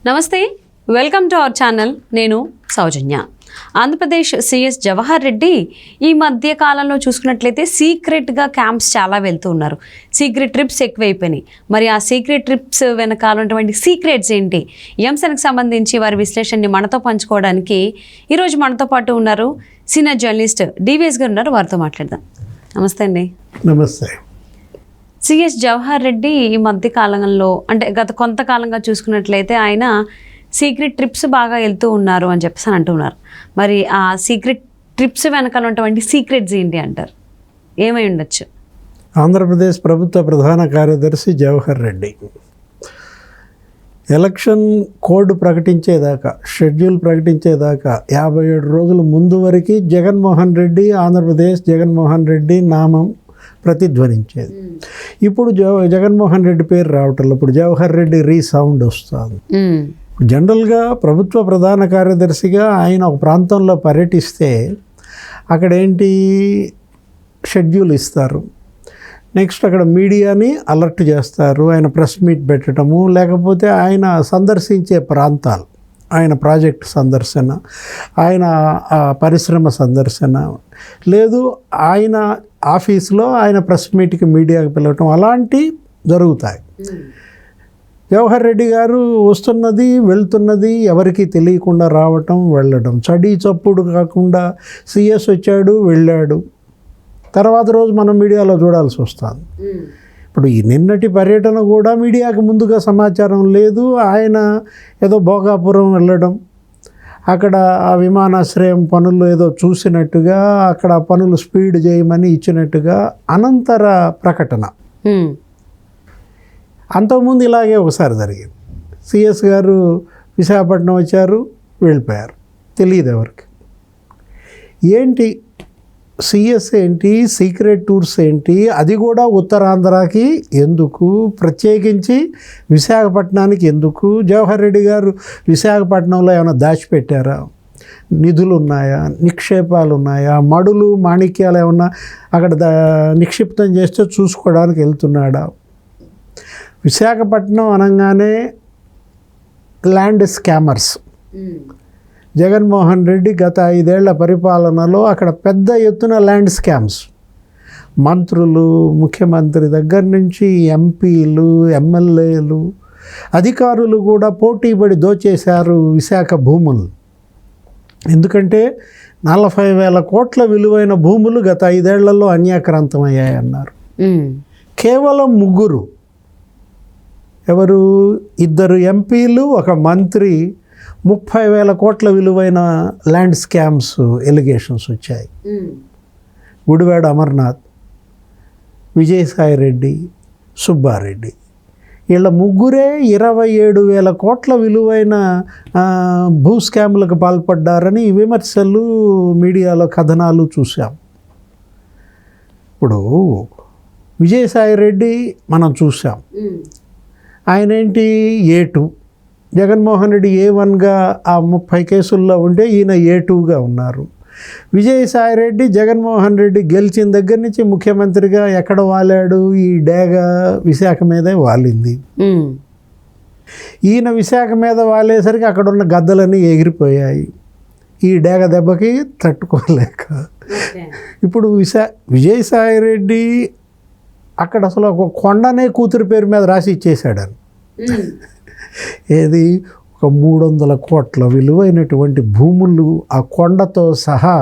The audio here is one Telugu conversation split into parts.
నమస్తే, వెల్కమ్ టు అవర్ ఛానల్. నేను సౌజన్య. ఆంధ్రప్రదేశ్ సీఎస్ జవహర్ రెడ్డి ఈ మధ్య కాలంలో చూసుకున్నట్లయితే సీక్రెట్గా క్యాంప్స్ చాలా వెళ్తూ ఉన్నారు. సీక్రెట్ ట్రిప్స్ ఎక్కువైపోయినాయి. మరి ఆ సీక్రెట్ ట్రిప్స్ వెనకాల ఉన్నటువంటి సీక్రెట్స్ ఏంటి, ఈ అంశానికి సంబంధించి వారి విశ్లేషణని మనతో పంచుకోవడానికి ఈరోజు మనతో పాటు ఉన్నారు సీనియర్ జర్నలిస్ట్ డివిఎస్ గారు ఉన్నారు. వారితో మాట్లాడదాం. నమస్తే అండి. నమస్తే. సిఎస్ జవహర్ రెడ్డి ఈ మధ్య కాలంలో అంటే గత కొంతకాలంగా చూసుకున్నట్లయితే ఆయన సీక్రెట్ ట్రిప్స్ బాగా వెళ్తూ ఉన్నారు అని చెప్పేసి అంటున్నారు. మరి ఆ సీక్రెట్ ట్రిప్స్ వెనకాల ఉన్నటువంటి సీక్రెట్స్ ఏంటి అంటారు? ఏమై ఉండొచ్చు? ఆంధ్రప్రదేశ్ ప్రభుత్వ ప్రధాన కార్యదర్శి Jawahar Reddy election code ప్రకటించేదాకా, schedule ప్రకటించేదాకా 57 రోజుల ముందు వరకు జగన్మోహన్ రెడ్డి, ఆంధ్రప్రదేశ్ జగన్మోహన్ రెడ్డి నామం ప్రతిధ్వనించేది. ఇప్పుడు జగన్మోహన్ రెడ్డి పేరు రావటం, ఇప్పుడు జవహర్ రెడ్డి రీసౌండ్ వస్తుంది. జనరల్గా ప్రభుత్వ ప్రధాన కార్యదర్శిగా ఆయన ఒక ప్రాంతంలో పర్యటిస్తే అక్కడ ఏంటి షెడ్యూల్ ఇస్తారు, నెక్స్ట్ అక్కడ మీడియాని అలర్ట్ చేస్తారు, ఆయన ప్రెస్ మీట్ పెట్టడము, లేకపోతే ఆయన సందర్శించే ప్రాంతాలు, ఆయన ప్రాజెక్ట్ సందర్శన, ఆయన పరిశ్రమ సందర్శన, లేదు ఆయన ఆఫీస్లో ఆయన ప్రెస్ మీట్కి మీడియాకి పిలవటం, అలాంటివి జరుగుతాయి. జవహర్ రెడ్డి గారు వస్తున్నది వెళ్తున్నది ఎవరికి తెలియకుండా రావటం వెళ్ళడం, చడి చప్పుడు కాకుండా సిఎస్ వచ్చాడు వెళ్ళాడు, తర్వాత రోజు మనం మీడియాలో చూడాల్సి వస్తుంది. ఇప్పుడు ఈ నిన్నటి పర్యటన కూడా మీడియాకి ముందుగా సమాచారం లేదు. ఆయన ఏదో భోగాపురం వెళ్ళడం, అక్కడ ఆ విమానాశ్రయం పనులు ఏదో చూసినట్టుగా, అక్కడ పనులు స్పీడ్ చేయమని ఇచ్చినట్టుగా అనంతర ప్రకటన. అంతకుముందు ఇలాగే ఒకసారి జరిగింది. సిఎస్ గారు విశాఖపట్నం వచ్చారు, వెళ్ళిపోయారు, తెలియదు ఎవరికి. ఏంటి సిఎస్ ఏంటి, సీక్రెట్ టూర్స్ ఏంటి, అది కూడా ఉత్తరాంధ్రకి ఎందుకు, ప్రత్యేకించి విశాఖపట్నానికి ఎందుకు? జవహర్ రెడ్డి గారు విశాఖపట్నంలో ఏమైనా దాచిపెట్టారా? నిధులు ఉన్నాయా, నిక్షేపాలు ఉన్నాయా, మడులు మాణిక్యాలు ఏమన్నా అక్కడ నిక్షిప్తం చేస్తే చూసుకోవడానికి వెళ్తున్నాడా? విశాఖపట్నం అనగానే ల్యాండ్ స్కామర్స్. జగన్మోహన్ రెడ్డి గత 5 ఏళ్ల పరిపాలనలో అక్కడ పెద్ద ఎత్తున ల్యాండ్ స్కామ్స్, మంత్రులు, ముఖ్యమంత్రి దగ్గర నుంచి ఎంపీలు, ఎమ్మెల్యేలు, అధికారులు కూడా పోటీపడి దోచేశారు విశాఖ భూములు. ఎందుకంటే 40,000 కోట్ల విలువైన భూములు గత 5 ఏళ్లలో అన్యాక్రాంతమయ్యాయన్నారు. కేవలం 3, ఎవరు, 2 ఎంపీలు, 1 మంత్రి, 30,000 కోట్ల విలువైన ల్యాండ్ స్కామ్స్ ఎలిగేషన్స్ వచ్చాయి. గుడివాడ అమర్నాథ్, విజయసాయి రెడ్డి, సుబ్బారెడ్డి, వీళ్ళ 3 27,000 కోట్ల విలువైన భూ స్కాములకు పాల్పడ్డారని విమర్శలు, మీడియాలో కథనాలు చూసాం. ఇప్పుడు విజయసాయి రెడ్డి మనం చూసాం, ఆయన ఏంటి A2, జగన్మోహన్ రెడ్డి A1గా ఆ 30 కేసుల్లో ఉంటే ఈయన A2గా ఉన్నారు. విజయసాయి రెడ్డి జగన్మోహన్ రెడ్డి గెలిచిన దగ్గర నుంచి ముఖ్యమంత్రిగా ఎక్కడ వాలాడు, ఈ డేగ విశాఖ మీదే వాలింది. ఈయన విశాఖ మీద వాలేసరికి అక్కడ ఉన్న గద్దలన్నీ ఎగిరిపోయాయి, ఈ డేగ దెబ్బకి తట్టుకోలేక. ఇప్పుడు విజయసాయి రెడ్డి అక్కడ అసలు ఒక కొండనే కూతురు పేరు మీద రాసి ఇచ్చేసాడని. ఏది, ఒక 300 కోట్ల విలువైనటువంటి భూములు ఆ కొండతో సహా,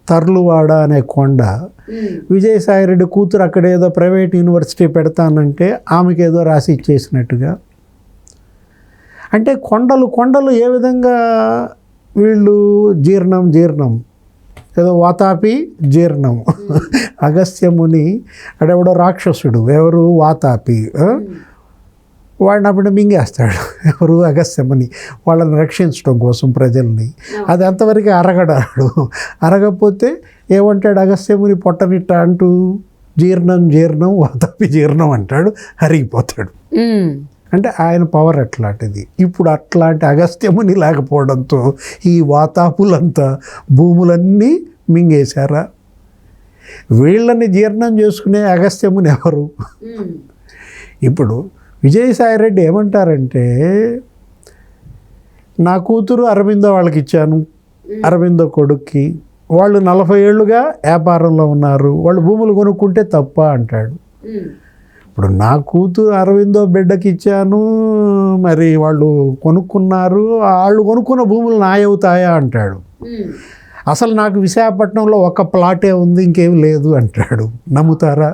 తర్లువాడ అనే కొండ, విజయసాయిరెడ్డి కూతురు అక్కడ ఏదో ప్రైవేట్ యూనివర్సిటీ పెడతానంటే ఆమెకి ఏదో రాసి ఇచ్చేసినట్టుగా. అంటే కొండలు ఏ విధంగా వీళ్ళు జీర్ణం ఏదో వాతాపి జీర్ణం. అగస్త్యముని అడెవడో రాక్షసుడు, ఎవరు, వాతాపి, వాడిని అప్పుడు మింగేస్తాడు, ఎవరు, అగస్త్యముని, వాళ్ళని రక్షించడం కోసం ప్రజల్ని. అది అంతవరకు అరగడాడు. అరగపోతే ఏమంటాడు అగస్త్యముని, పొట్టనిట్ట అంటూ జీర్ణం వాతాపి జీర్ణం అంటాడు, అరిగిపోతాడు. అంటే ఆయన పవర్ అట్లాంటిది. ఇప్పుడు అట్లాంటి అగస్త్యముని లేకపోవడంతో ఈ వాతాపులంతా భూములన్నీ మింగేశారా? వీళ్ళని జీర్ణం చేసుకునే అగస్త్యముని ఎవరు? ఇప్పుడు విజయసాయిరెడ్డి ఏమంటారంటే నా కూతురు అరవిందో వాళ్ళకి ఇచ్చాను, అరవిందో కొడుక్కి, వాళ్ళు 40 ఏళ్ళుగా వ్యాపారంలో ఉన్నారు, వాళ్ళు భూములు కొనుక్కుంటే తప్ప అంటాడు. ఇప్పుడు నా కూతురు అరవిందో బిడ్డకి ఇచ్చాను, మరి వాళ్ళు కొనుక్కున్నారు, వాళ్ళు కొనుక్కున్న భూములు నాయవుతాయా అంటాడు. అసలు నాకు విశాఖపట్నంలో ఒక ప్లాటే ఉంది, ఇంకేం లేదు అంటాడు. నమ్ముతారా?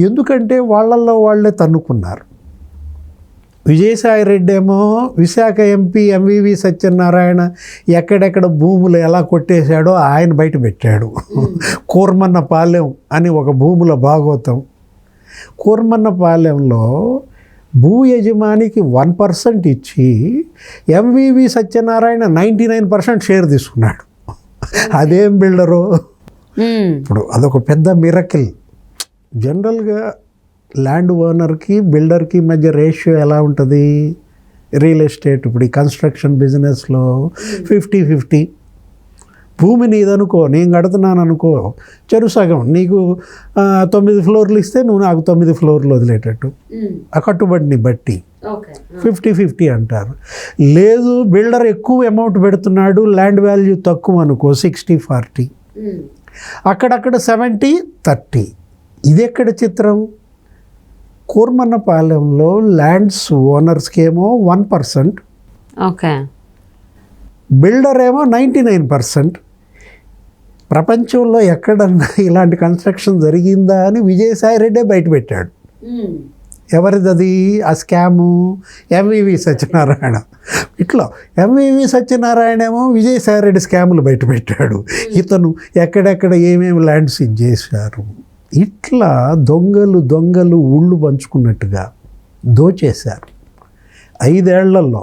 ఎందుకంటే వాళ్ళల్లో వాళ్ళే తన్నుకున్నారు. విజయసాయి రెడ్డి ఏమో విశాఖ ఎంపీ ఎంవివి సత్యనారాయణ ఎక్కడెక్కడ భూములు ఎలా కొట్టేశాడో ఆయన బయట పెట్టాడు. కూర్మన్నపాలెం అని ఒక భూముల భాగోతం. కూర్మన్నపాలెంలో భూ యజమానికి 1% ఇచ్చి ఎంవివి సత్యనారాయణ 99% షేర్ తీసుకున్నాడు. అదేం బిల్డరు! ఇప్పుడు అదొక పెద్ద మిరకిల్. జనరల్గా ల్యాండ్ ఓనర్కి బిల్డర్కి మధ్య రేషియో ఎలా ఉంటుంది? రియల్ ఎస్టేట్ ఇప్పుడు ఈ కన్స్ట్రక్షన్ బిజినెస్లో 50-50. భూమి నీదనుకో, నేను కడుతున్నాను అనుకో, చెరు సగం నీకు 9 ఫ్లోర్లు ఇస్తే నువ్వు నాకు 9 ఫ్లోర్లు వదిలేటట్టు, ఆ కట్టుబడిని బట్టి 50-50 అంటారు. లేదు బిల్డర్ ఎక్కువ అమౌంట్ పెడుతున్నాడు, ల్యాండ్ వాల్యూ తక్కువ అనుకో, 60-40, అక్కడక్కడ 70-30. ఇది ఎక్కడ చిత్రం? కూర్మన్నపాలెంలో ల్యాండ్స్ ఓనర్స్కి ఏమో 1%, ఓకే, బిల్డర్ ఏమో 99%. ప్రపంచంలో ఎక్కడన్నా ఇలాంటి కన్స్ట్రక్షన్ జరిగిందా అని విజయసాయి రెడ్డే బయట పెట్టాడు. ఎవరిది అది ఆ స్కాము? ఎంవివి సత్యనారాయణ. ఇట్లా ఎంవివి సత్యనారాయణ ఏమో విజయసాయి రెడ్డి స్కాములు బయట పెట్టాడు. ఇతను ఎక్కడెక్కడ ఏమేమి ల్యాండ్స్ ఇచ్చేశారు. ఇట్లా దొంగలు ఊళ్ళు పంచుకున్నట్టుగా దోచేశారు 5 ఏళ్లలో.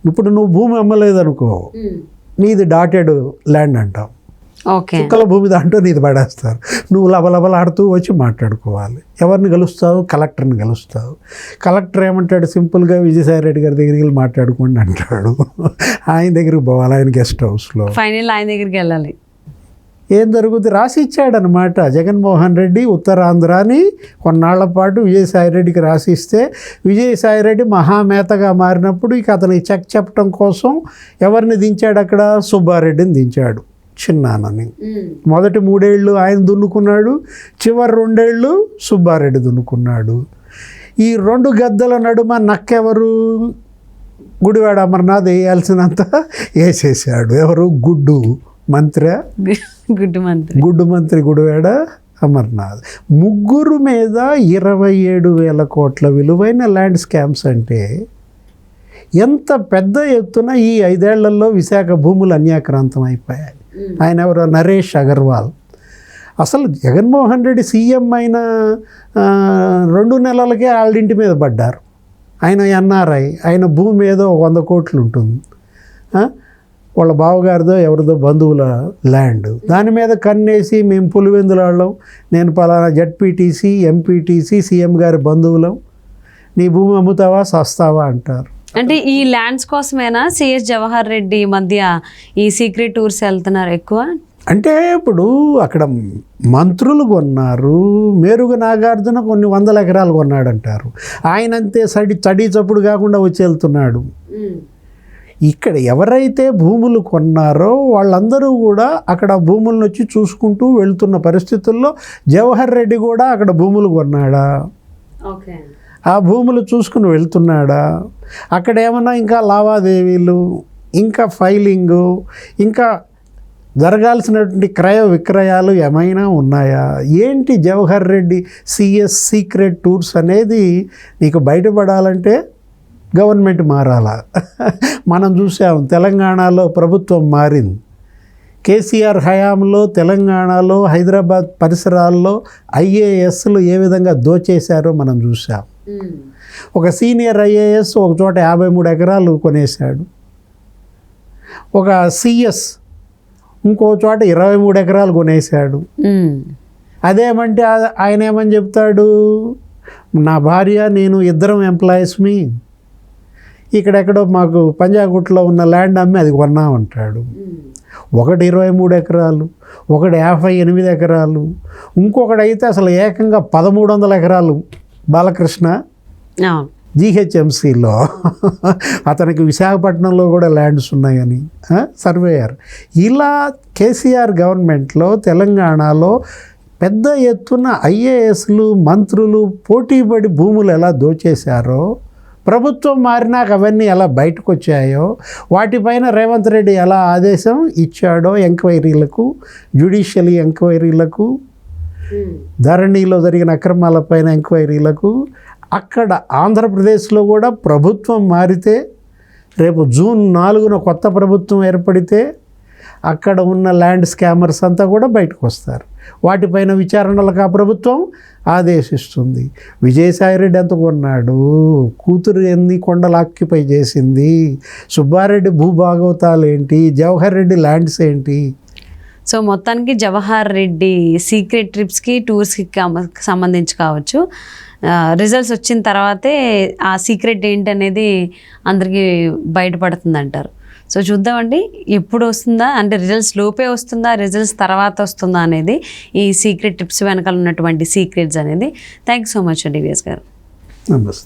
ఇప్పుడు నువ్వు భూమి అమ్మలేదనుకో, నీది డాటెడ్ ల్యాండ్ అంటావు, చుక్కల భూమి దాంట్లో నీది పడేస్తారు. నువ్వు లబలబలాడుతూ వచ్చి మాట్లాడుకోవాలి. ఎవరిని కలుస్తావు? కలెక్టర్ని కలుస్తావు. కలెక్టర్ ఏమంటాడు? సింపుల్గా విజయసాయి రెడ్డి గారి దగ్గరికి వెళ్ళి మాట్లాడుకోండి అంటాడు. ఆయన దగ్గరికి పోవాలి, ఆయన గెస్ట్ హౌస్లో. ఫైనల్ ఆయన దగ్గరికి వెళ్ళాలి. ఏం జరుగుతుంది? రాసి ఇచ్చాడనమాట జగన్మోహన్ రెడ్డి. ఉత్తరాంధ్రాని కొన్నాళ్ల పాటు విజయసాయి రెడ్డికి రాసిస్తే విజయసాయి రెడ్డి మహామేతగా మారినప్పుడు ఇక అతనికి చెక్ చెప్పడం కోసం ఎవరిని దించాడు అక్కడ? సుబ్బారెడ్డిని దించాడు, చిన్నానని. మొదటి 3 ఏళ్ళు ఆయన దున్నుకున్నాడు, చివరి 2 ఏళ్ళు సుబ్బారెడ్డి దున్నుకున్నాడు. ఈ 2 గద్దల నడుమ నక్కెవరు? గుడివాడ అమర్నాథ్ వేయాల్సినంత వేసేసాడు. ఎవరు? గుడ్డు మంత్రి, గుడ్డు మంత్రి గుడివాడ అమర్నాథ్. ముగ్గురు మీద 27,000 కోట్ల విలువైన ల్యాండ్ స్కామ్స్ అంటే ఎంత పెద్ద ఎత్తున ఈ 5 ఏళ్లలో విశాఖ భూములు అన్యాక్రాంతం అయిపోయాయి. ఆయన ఎవరో నరేష్ అగర్వాల్. అసలు జగన్మోహన్ రెడ్డి సీఎం అయిన 2 నెలలకే వాళ్ళింటి మీద పడ్డారు. ఆయన ఎన్ఆర్ఐ, ఆయన భూమి ఏదో 100 కోట్లు ఉంటుంది, వాళ్ళ బావగారిదో ఎవరిదో బంధువుల ల్యాండ్. దాని మీద కన్నేసి మేము పులివెందులాళ్ళం, నేను పలానా జడ్పీటీసీ, ఎంపీటీసీ, సీఎం గారి బంధువులం, నీ భూమి అమ్ముతావా సస్తావా అంటారు. అంటే ఈ ల్యాండ్స్ కోసమేనా సిఎస్ జవహర్ రెడ్డి మధ్య ఈ సీక్రెట్ టూర్స్ వెళ్తున్నారు ఎక్కువ? అంటే ఇప్పుడు అక్కడ మంత్రులు కొన్నారు, మేరుగు నాగార్జున కొన్ని 100 ఎకరాలు కొన్నాడంటారు. ఆయనంతే చడి చప్పుడు కాకుండా వచ్చి వెళ్తున్నాడు. ఇక్కడ ఎవరైతే భూములు కొన్నారో వాళ్ళందరూ కూడా అక్కడ భూములను వచ్చి చూసుకుంటూ వెళ్తున్న పరిస్థితుల్లో జవహర్ రెడ్డి కూడా అక్కడ భూములు కొన్నాడా? ఆ భూములు చూసుకుని వెళ్తున్నాడా? అక్కడ ఏమన్నా ఇంకా లావాదేవీలు, ఇంకా ఫైలింగు, ఇంకా జరగాల్సినటువంటి క్రయ విక్రయాలు ఏమైనా ఉన్నాయా? ఏంటి Jawahar Reddy CS secret tours అనేది నీకు బయటపడాలంటే గవర్నమెంట్ మారాలా? మనం చూసాం తెలంగాణలో ప్రభుత్వం మారింది. కేసీఆర్ హయాంలో తెలంగాణలో హైదరాబాద్ పరిసరాల్లో ఐఏఎస్లు ఏ విధంగా దోచేశారో మనం చూసాం. ఒక సీనియర్ ఐఏఎస్ ఒక చోట 53 ఎకరాలు కొనేశాడు. ఒక సిఎస్ ఇంకో చోట 23 ఎకరాలు కొనేశాడు. అదేమంటే ఆయన ఏమని చెప్తాడు? నా భార్య నేను ఇద్దరం ఎంప్లాయీస్మి, ఇక్కడెక్కడో మాకు పంజాగుట్లో ఉన్న ల్యాండ్ అమ్మి అది కొన్నామంటాడు. ఒకటి 23 ఎకరాలు, ఒకటి 58 ఎకరాలు, ఇంకొకటి అయితే అసలు ఏకంగా 1,300 ఎకరాలు. బాలకృష్ణ జీహెచ్ఎంసీలో అతనికి విశాఖపట్నంలో కూడా ల్యాండ్స్ ఉన్నాయని సర్వేయర్. ఇలా కేసీఆర్ గవర్నమెంట్లో తెలంగాణలో పెద్ద ఎత్తున ఐఏఎస్లు మంత్రులు పోటీపడి భూములు ఎలా దోచేశారో, ప్రభుత్వం మారినాక అవన్నీ ఎలా బయటకు వచ్చాయో, వాటిపైన రేవంత్ రెడ్డి ఎలా ఆదేశం ఇచ్చాడో ఎంక్వైరీలకు, జ్యుడిషియల్ ఎంక్వైరీలకు, ధరణిలో జరిగిన అక్రమాలపైన ఎంక్వైరీలకు, అక్కడ ఆంధ్రప్రదేశ్లో కూడా ప్రభుత్వం మారితే రేపు జూన్ 4న కొత్త ప్రభుత్వం ఏర్పడితే అక్కడ ఉన్న ల్యాండ్ స్కామర్స్ అంతా కూడా బయటకు వస్తారు. వాటిపైన విచారణలకు ఆ ప్రభుత్వం ఆదేశిస్తుంది. విజయసాయిరెడ్డి ఎంత కొన్నాడు, కూతురు ఎన్ని కొండలు ఆక్యుపై చేసింది, సుబ్బారెడ్డి భూభాగవతాలు ఏంటి, జవహర్ రెడ్డి ల్యాండ్స్ ఏంటి. సో మొత్తానికి జవహర్ రెడ్డి సీక్రెట్ ట్రిప్స్కి టూర్స్కి సంబంధించి కావచ్చు, రిజల్ట్స్ వచ్చిన తర్వాతే ఆ సీక్రెట్ ఏంటి అనేది అందరికీ బయటపడుతుంది అంటారు. సో చూద్దామండి ఎప్పుడు వస్తుందా, అంటే రిజల్ట్స్ లోపే వస్తుందా, రిజల్ట్స్ తర్వాత వస్తుందా అనేది, ఈ సీక్రెట్ ట్రిప్స్ వెనకాల ఉన్నటువంటి సీక్రెట్స్ అనేది. థ్యాంక్ యూ సో మచ్ అండి విఎస్ గారు. నమస్తే.